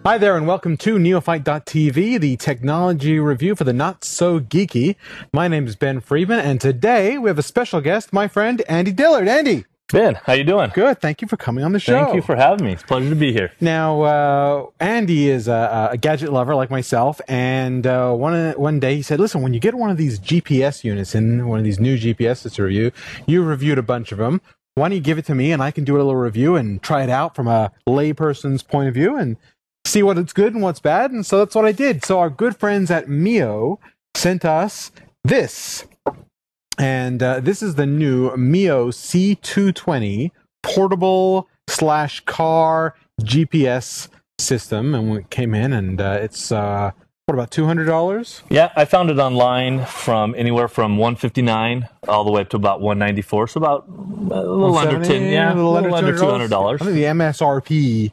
Hi there, and welcome to Neophyte.tv, the technology review for the not-so-geeky. My name is Ben Friedman, and today we have a special guest, my friend Andy Dillard. Andy! Ben, how you doing? Good, thank you for coming on the show. Thank you for having me. It's a pleasure to be here. Now, Andy is a gadget lover like myself, and one day he said, listen, when you get one of these GPS units in, one of these new GPSs to review, you reviewed a bunch of them. Why don't you give it to me, and I can do a little review and try it out from a layperson's point of view, and see what's good and what's bad, and so that's what I did. So our good friends at Mio sent us this, and this is the new Mio C220 portable/car GPS system, and it came in, and it's what, about $200? Yeah, I found it online from anywhere from $159 all the way up to about $194, so about a little under 10, yeah, a little under $200. I think the MSRP.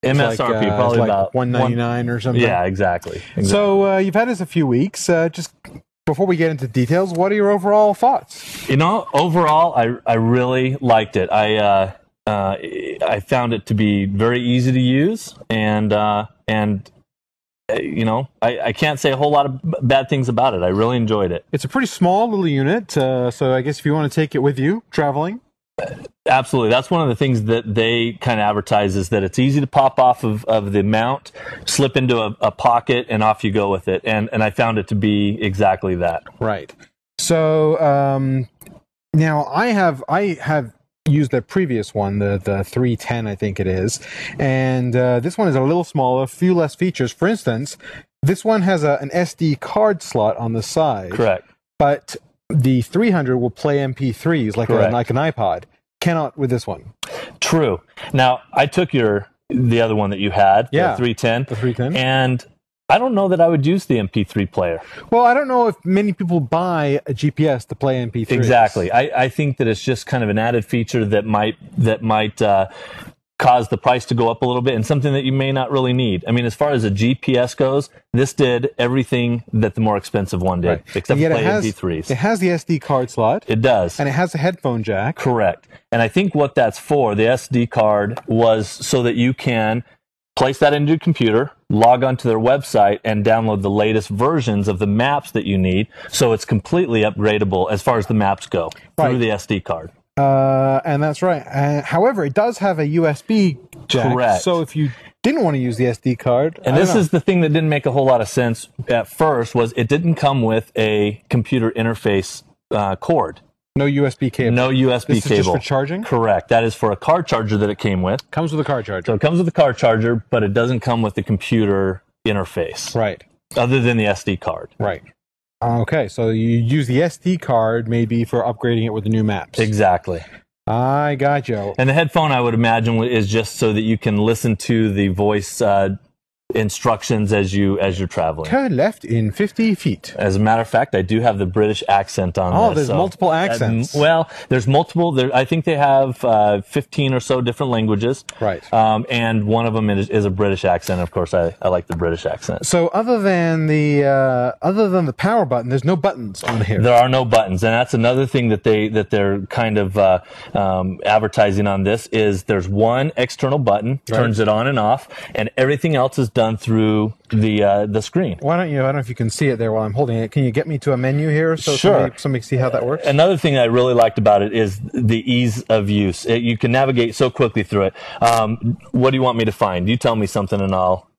MSRP, probably like about $199 or something. Yeah, exactly. So you've had this a few weeks. Just before we get into details, what are your overall thoughts? You know, overall, I really liked it. I found it to be very easy to use, and you know, I can't say a whole lot of bad things about it. I really enjoyed it. It's a pretty small little unit, so I guess if you want to take it with you traveling. Absolutely. That's one of the things that they kind of advertise, is that it's easy to pop off of the mount, slip into a pocket, and off you go with it. And I found it to be exactly that. Right. So now I have used the previous one, the 310, I think it is. And this one is a little smaller, a few less features. For instance, this one has an SD card slot on the side. Correct. But the 300 will play MP3s like an iPod. Cannot with this one. True. Now, I took the other one that you had, the 310. The 310. And I don't know that I would use the MP3 player. Well, I don't know if many people buy a GPS to play MP3s. Exactly. I think that it's just kind of an added feature that might cause the price to go up a little bit, and something that you may not really need. I mean, as far as a GPS goes, this did everything that the more expensive one did, except for play MP3s. It has the SD card slot. It does. And it has a headphone jack. Correct. And I think what that's for, the SD card, was so that you can place that into your computer, log onto their website, and download the latest versions of the maps that you need, so it's completely upgradable as far as the maps go through the SD card. And that's right. However, it does have a USB jack. Correct. So if you didn't want to use the SD card... And this is the thing that didn't make a whole lot of sense at first, was it didn't come with a computer interface cord. No USB cable. No USB cable. This is just for charging? Correct. That is for a car charger that it came with. Comes with a car charger. So it comes with a car charger, but it doesn't come with the computer interface. Right. Other than the SD card. Right. Okay, so you use the SD card maybe for upgrading it with the new maps. Exactly. I got you. And the headphone, I would imagine, is just so that you can listen to the voice instructions as you're traveling. Turn left in 50 feet. As a matter of fact, I do have the British accent on this. Oh, there's multiple accents. Well, there's multiple. I think they have 15 or so different languages. Right. And one of them is a British accent. Of course, I like the British accent. So other than the power button, there's no buttons on here. There are no buttons, and that's another thing that they're kind of advertising on this, is there's one external button, turns it on and off, and everything else is done through the screen. Why don't you? I don't know if you can see it there while I'm holding it. Can you get me to a menu here so sure. somebody see how that works? Another thing I really liked about it is the ease of use. You can navigate so quickly through it. What do you want me to find? You tell me something and I'll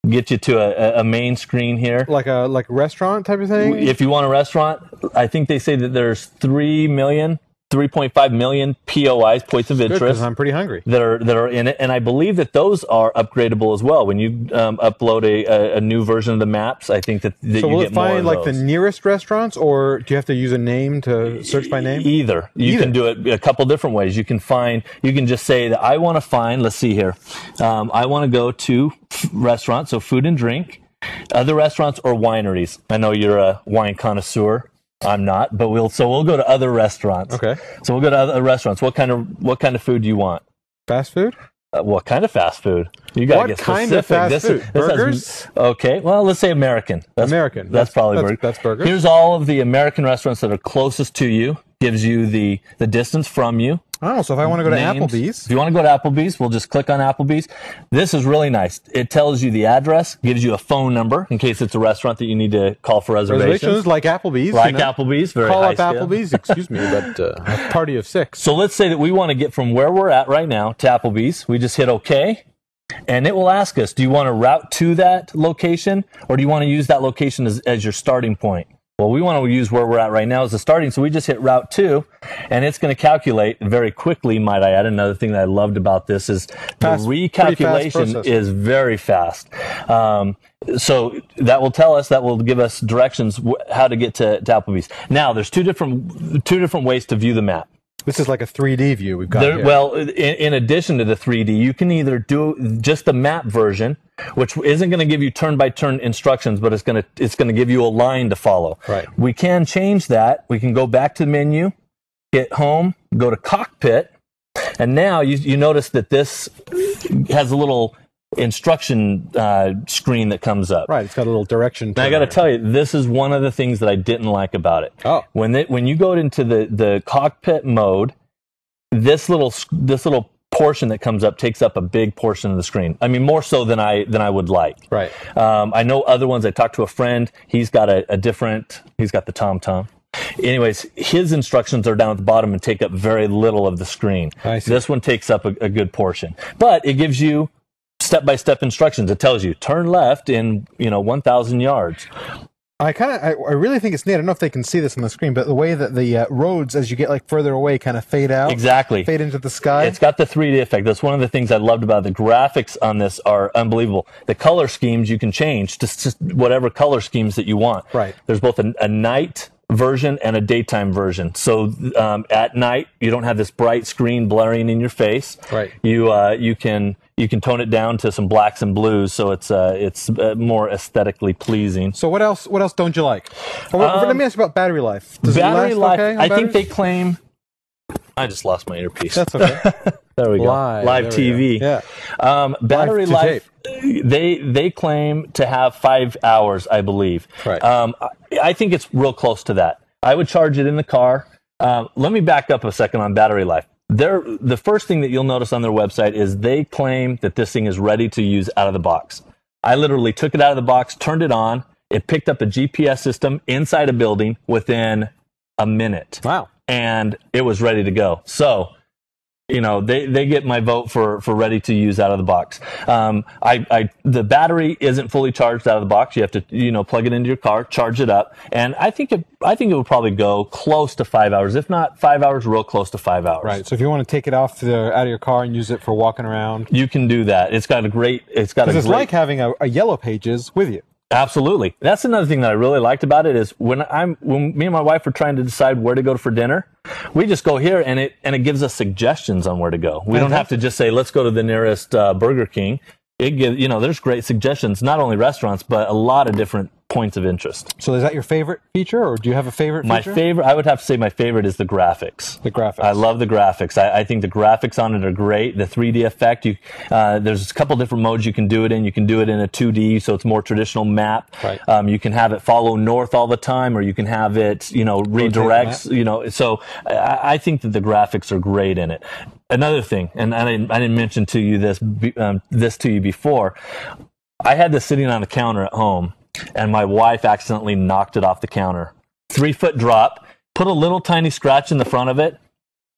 get you to a main screen here. Like a restaurant type of thing? If you want a restaurant, I think they say that there's 3.5 million POIs, points of interest. Because I'm pretty hungry. That are in it, and I believe that those are upgradable as well. When you upload a new version of the maps, I think that you get more of those. So will it find like the nearest restaurants, or do you have to use a name to search by name? Either. You can do it a couple different ways. You can just say that I want to find. Let's see here. I want to go to restaurants, so food and drink, other restaurants or wineries. I know you're a wine connoisseur. I'm not, but we'll go to other restaurants. Okay. So we'll go to other restaurants. What kind of food do you want? Fast food? What kind of fast food? You got to get specific. What kind of fast food? Burgers? Okay. Well, let's say American. American. That's probably that's burgers. Here's all of the American restaurants that are closest to you. Gives you the distance from you. Oh, so if I want to go to names. Applebee's. If you want to go to Applebee's, we'll just click on Applebee's. This is really nice. It tells you the address, gives you a phone number in case it's a restaurant that you need to call for reservations. Like Applebee's. Like Applebee's, very Call high up scale. Applebee's, excuse me, but a party of 6. So let's say that we want to get from where we're at right now to Applebee's. We just hit OK, and it will ask us, do you want to route to that location, or do you want to use that location as your starting point? Well, we want to use where we're at right now as the starting, so we just hit route to, and it's going to calculate very quickly, might I add. Another thing that I loved about this is the recalculation is very fast. So that will tell us, that will give us directions how to get to Applebee's. Now, there's two different ways to view the map. This is like a 3D view we've got here. Well, in addition to the 3D, you can either do just the map version, which isn't going to give you turn-by-turn instructions, but it's going to give you a line to follow. Right. We can change that. We can go back to the menu, hit home, go to cockpit, and now you notice that this has a little instruction screen that comes up. Right, it's got a little direction. And I got to tell you, this is one of the things that I didn't like about it. Oh. When you go into the cockpit mode, this little portion that comes up takes up a big portion of the screen. I mean, more so than I would like. Right. I know other ones. I talked to a friend. He's got he's got the TomTom. Anyways, his instructions are down at the bottom and take up very little of the screen. I see. This one takes up a good portion, but it gives you step-by-step instructions. It tells you turn left in 1,000 yards. I really think it's neat. I don't know if they can see this on the screen, but the way that the roads, as you get like further away, kind of fade out. Exactly. Fade into the sky. It's got the 3D effect. That's one of the things I loved about it. The graphics on this are unbelievable. The color schemes you can change to whatever color schemes that you want. Right. There's both a night version and a daytime version. So at night, you don't have this bright screen blaring in your face. Right. You can tone it down to some blacks and blues, so it's more aesthetically pleasing. So what else don't you like? Let me ask you about battery life. Does battery it last life, okay on I think batteries? they claim. I just lost my earpiece. That's okay. There we go. Live TV. Yeah. Battery life. They claim to have 5 hours, I believe. Right. I think it's real close to that. I would charge it in the car. Let me back up a second on battery life. The first thing that you'll notice on their website is they claim that this thing is ready to use out of the box. I literally took it out of the box, turned it on. It picked up a GPS system inside a building within a minute. Wow. And it was ready to go. So, they get my vote for ready to use out of the box. The battery isn't fully charged out of the box. You have to, plug it into your car, charge it up. And I think it would probably go close to 5 hours. If not 5 hours, real close to 5 hours. Right. So if you want to take it out of your car and use it for walking around, you can do that. It's like having a Yellow Pages with you. Absolutely. That's another thing that I really liked about it is when me and my wife are trying to decide where to go for dinner, we just go here and it gives us suggestions on where to go. We don't have to just say, let's go to the nearest Burger King. It gives, there's great suggestions, not only restaurants, but a lot of different points of interest. So is that your favorite feature, or do you have a favorite feature? I would have to say my favorite is the graphics. The graphics. I love the graphics. I think the graphics on it are great. The 3D effect, there's a couple different modes you can do it in. You can do it in a 2D, so it's more traditional map. Right. You can have it follow north all the time, or you can have it, redirects, so I think that the graphics are great in it. Another thing, and I didn't mention to you this to you before, I had this sitting on the counter at home, and my wife accidentally knocked it off the counter. 3-foot drop, put a little tiny scratch in the front of it,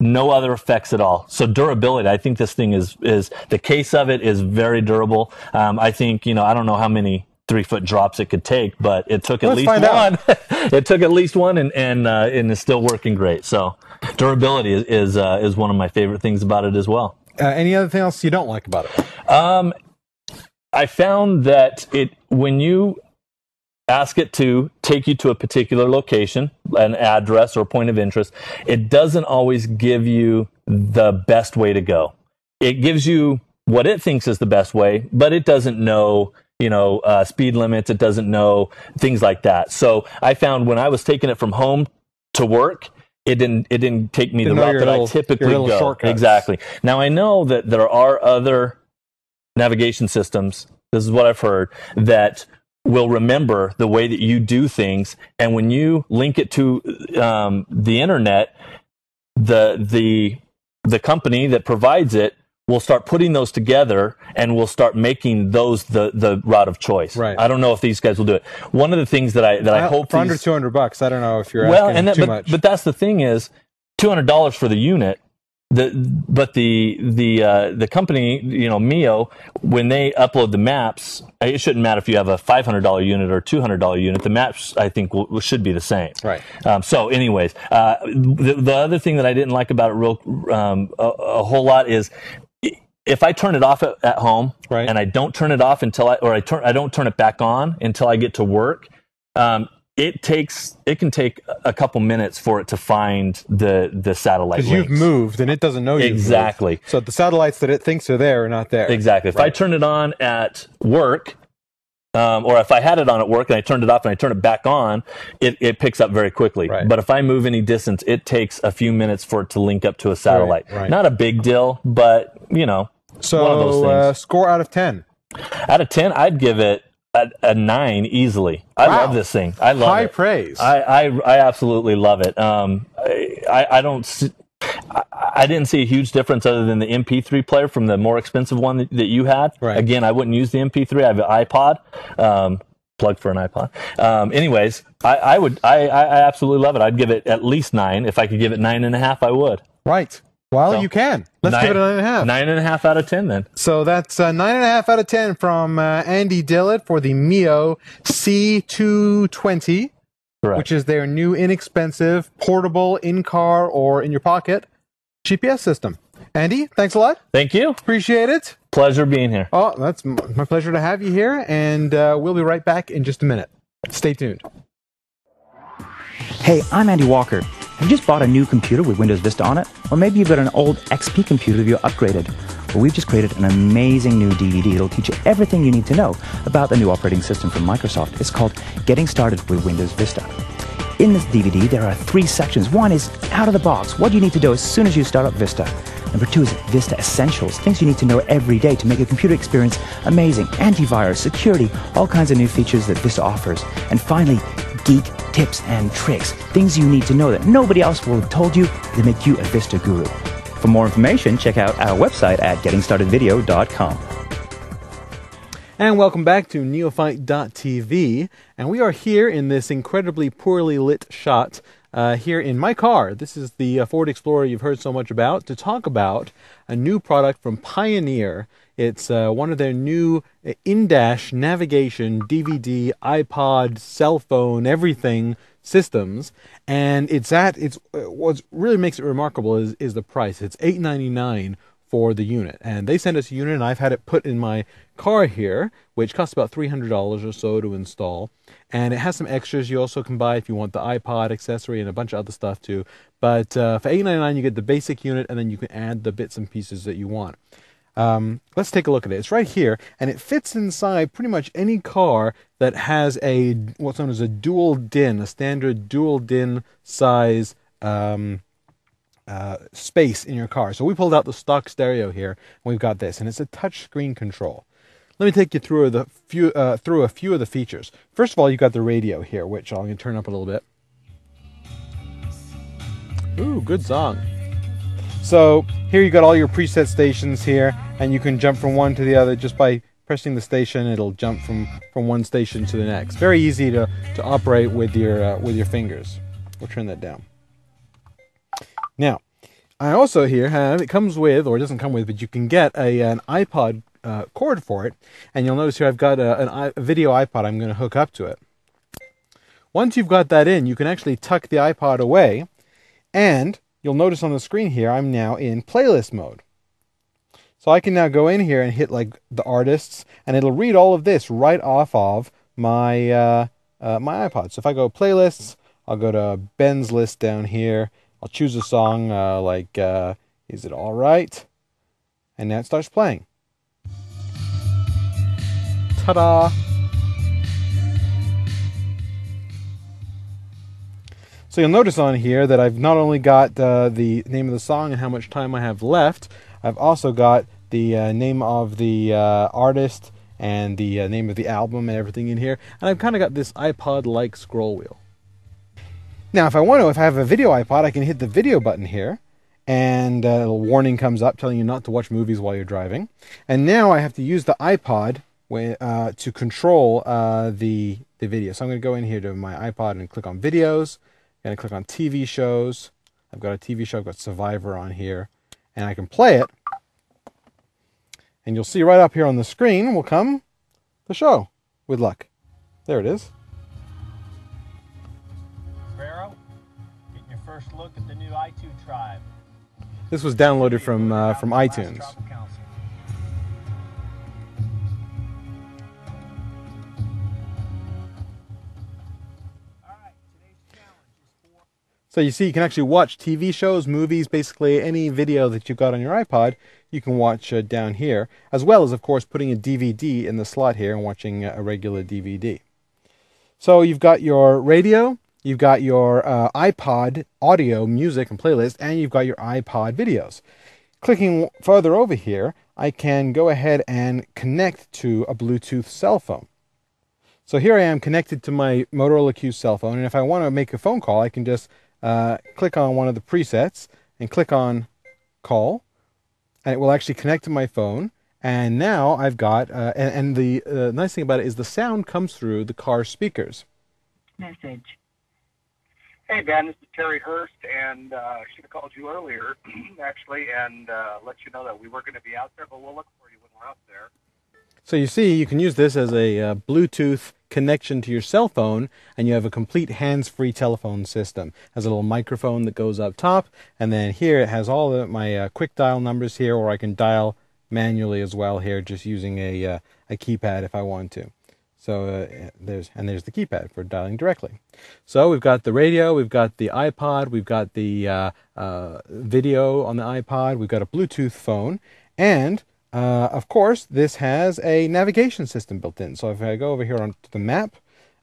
no other effects at all. So durability, I think this thing is the case of it is very durable. I think, I don't know how many 3-foot drops it could take, but it took at least one. It took at least one, and it's still working great. So durability is one of my favorite things about it as well. Any other thing else you don't like about it? I found that when you ask it to take you to a particular location, an address or point of interest, it doesn't always give you the best way to go. It gives you what it thinks is the best way, but it doesn't know, speed limits. It doesn't know things like that. So I found when I was taking it from home to work, it didn't take me the route that I typically go. Shortcuts. Exactly. Now I know that there are other navigation systems, this is what I've heard, that will remember the way that you do things, and when you link it to the internet, the the company that provides it will start putting those together and will start making those the route of choice. Right. I don't know if these guys will do it. One of the things that I hope for under $200, I don't know if you're asking too much. But that's the thing is $200 for the unit. But the company, you know, Mio, when they upload the maps, it shouldn't matter if you have a $500 unit or a $200 unit. The maps, I think, should be the same. Right. So, anyways, the other thing that I didn't like about it a whole lot is if I turn it off at home, right, and I don't turn it off until I don't turn it back on until I get to work. It can take a couple minutes for it to find the satellite links. Because you've moved and it doesn't know you've exactly moved. So the satellites that it thinks are there are not there. Exactly. If I turn it on at work, or if I had it on at work and I turned it off and I turn it back on, it picks up very quickly. Right. But if I move any distance, it takes a few minutes for it to link up to a satellite. Right. Not a big deal, but you know, so one of those things. Score out of 10. Out of 10, I'd give it a 9 easily. I love this thing. I love it. High praise. I absolutely love it. I didn't see a huge difference other than the MP3 player from the more expensive one that you had. Right. Again, I wouldn't use the MP3. I have an iPod. Plug for an iPod. Anyways, I absolutely love it. I'd give it at least 9. If I could give it 9.5, I would. Right. Well, So, you can. Let's give it a 9.5. 9.5 out of 10 then. So that's 9.5 out of 10 from Andy Dillett for the Mio C220, Correct. which is their new inexpensive, portable, in-car or in your pocket GPS system. Andy, thanks a lot. Thank you. Appreciate it. Pleasure being here. Oh, that's my pleasure to have you here, and we'll be right back in just a minute. Stay tuned. Hey, I'm Andy Walker. Have you just bought a new computer with Windows Vista on it? Or maybe you've got an old XP computer that you're upgraded. Well, we've just created an amazing new DVD that'll teach you everything you need to know about the new operating system from Microsoft. It's called Getting Started with Windows Vista. In this DVD, there are 3 sections. One is out of the box, what you need to do as soon as you start up Vista. Number 2 is Vista Essentials, things you need to know every day to make your computer experience amazing. Antivirus, security, all kinds of new features that Vista offers. And finally, Geek Tips and Tricks, things you need to know that nobody else will have told you that make you a Vista guru. For more information, check out our website at gettingstartedvideo.com. And welcome back to Neophyte.tv, and we are here in this incredibly poorly lit shot here in my car. This is the Ford Explorer you've heard so much about, to talk about a new product from Pioneer. It's one of their new in-dash navigation, DVD, iPod, cell phone, everything systems, and what really makes it remarkable is the price. It's $899 for the unit, and they sent us a unit, and I've had it put in my car here, which costs about $300 or so to install, and it has some extras you also can buy if you want the iPod accessory and a bunch of other stuff too. But for $899 you get the basic unit, and then you can add the bits and pieces that you want. Let's take a look at it. It's right here, and it fits inside pretty much any car that has what's known as a dual DIN, a standard dual DIN size space in your car. So we pulled out the stock stereo here, and we've got this, and it's a touch screen control. Let me take you through a few of the features. First of all, you've got the radio here, which I'm going to turn up a little bit. Ooh, good song. So here you got all your preset stations here, and you can jump from one to the other just by pressing the station. It'll jump from one station to the next. Very easy to operate with your fingers. We'll turn that down. Now, I also here have, it comes with, or it doesn't come with, but you can get an iPod cord for it, and you'll notice here I've got a video iPod I'm going to hook up to it. Once you've got that in, you can actually tuck the iPod away, and you'll notice on the screen here I'm now in playlist mode. So I can now go in here and hit like the artists, and it'll read all of this right off of my my iPod. So if I go playlists, I'll go to Ben's list down here. I'll choose a song like Is It Alright? And now it starts playing. Ta-da! So you'll notice on here that I've not only got the name of the song and how much time I have left, I've also got the name of the artist and the name of the album and everything in here. And I've kind of got this iPod-like scroll wheel. Now, if I have a video iPod, I can hit the video button here, and a little warning comes up telling you not to watch movies while you're driving. And now I have to use the iPod to control the video. So I'm going to go in here to my iPod and click on videos. I'm going to click on TV shows. I've got a TV show, I've got Survivor on here, and I can play it. And you'll see right up here on the screen will come the show, with luck. There it is. Getting your first look at the new I2 tribe. This was downloaded from iTunes. So you see, you can actually watch TV shows, movies, basically any video that you've got on your iPod, you can watch down here, as well as, of course, putting a DVD in the slot here and watching a regular DVD. So you've got your radio, you've got your iPod audio, music, and playlist, and you've got your iPod videos. Clicking further over here, I can go ahead and connect to a Bluetooth cell phone. So here I am connected to my Motorola Q cell phone, and if I want to make a phone call, I can just click on one of the presets and click on call, and it will actually connect to my phone. And now I've got, and the nice thing about it is the sound comes through the car speakers. Message. Hey, Ben, this is Terry Hurst, and I should have called you earlier, actually, and let you know that we were going to be out there, but we'll look for you when we're out there. So you see, you can use this as a Bluetooth connection to your cell phone, and you have a complete hands-free telephone system. It has a little microphone that goes up top, and then here it has all of my quick dial numbers here, or I can dial manually as well here, just using a keypad if I want to. So there's the keypad for dialing directly. So we've got the radio, we've got the iPod, we've got the video on the iPod, we've got a Bluetooth phone, and of course, this has a navigation system built in. So if I go over here onto the map,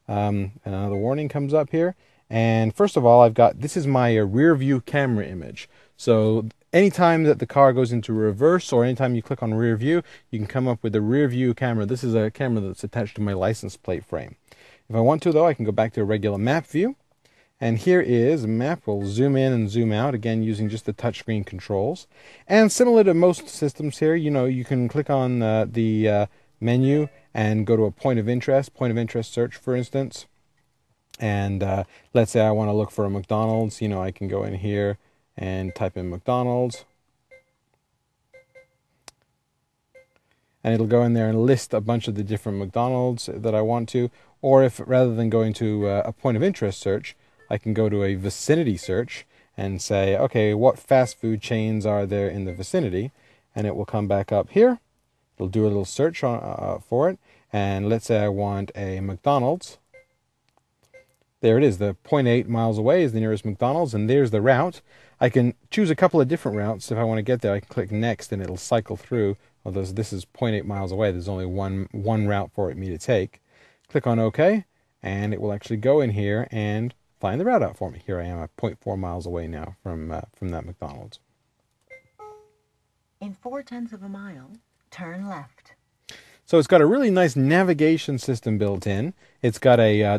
another warning comes up here. And first of all, this is my rear view camera image. So anytime that the car goes into reverse, or anytime you click on rear view, you can come up with a rear view camera. This is a camera that's attached to my license plate frame. If I want to, though, I can go back to a regular map view. And here is a map. We'll zoom in and zoom out, again using just the touchscreen controls. And similar to most systems here, you can click on the menu and go to a point of interest search, for instance. And let's say I want to look for a McDonald's. I can go in here and type in McDonald's. And it'll go in there and list a bunch of the different McDonald's that I want to. Or if rather than going to a point of interest search, I can go to a vicinity search and say, okay, what fast food chains are there in the vicinity? And it will come back up here. It'll do a little search for it. And let's say I want a McDonald's. There it is. The 0.8 miles away is the nearest McDonald's, and there's the route. I can choose a couple of different routes. If I want to get there, I can click next, and it'll cycle through. Although this is 0.8 miles away, there's only one route for me to take. Click on OK, and it will actually go in here and find the route out for me. Here I am at 0.4 miles away now from that McDonald's. In 4/10 of a mile, turn left. So it's got a really nice navigation system built in. It's got a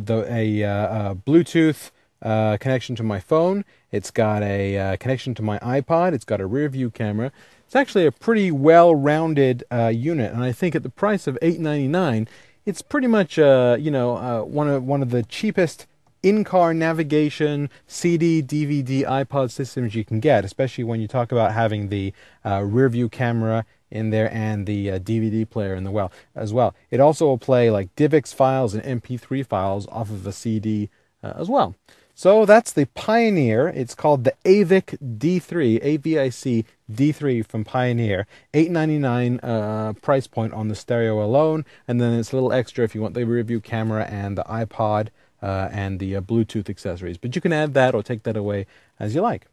Bluetooth connection to my phone. It's got a connection to my iPod. It's got a rear view camera. It's actually a pretty well-rounded unit, and I think at the price of $8.99, it's pretty much one of the cheapest in-car navigation CD, DVD, iPod systems you can get, especially when you talk about having the rear view camera in there and the DVD player in the as well. It also will play like DivX files and MP3 files off of a CD as well. So that's the Pioneer. It's called the AVIC-D3, AVIC-D3 from Pioneer. $8.99 price point on the stereo alone, and then it's a little extra if you want the rear view camera and the iPod and the Bluetooth accessories. But you can add that or take that away as you like.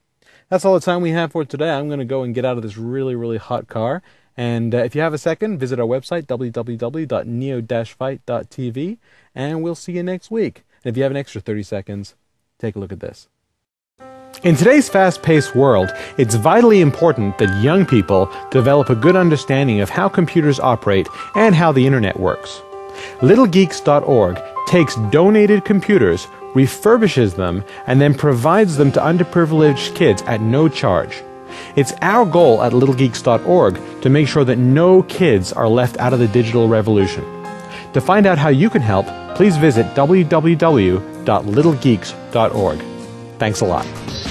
That's all the time we have for today. I'm going to go and get out of this really, really hot car. And if you have a second, visit our website, www.neo-fight.tv, and we'll see you next week. And if you have an extra 30 seconds, take a look at this. In today's fast-paced world, it's vitally important that young people develop a good understanding of how computers operate and how the internet works. LittleGeeks.org takes donated computers, refurbishes them, and then provides them to underprivileged kids at no charge. It's our goal at littlegeeks.org to make sure that no kids are left out of the digital revolution. To find out how you can help, please visit www.littlegeeks.org. Thanks a lot.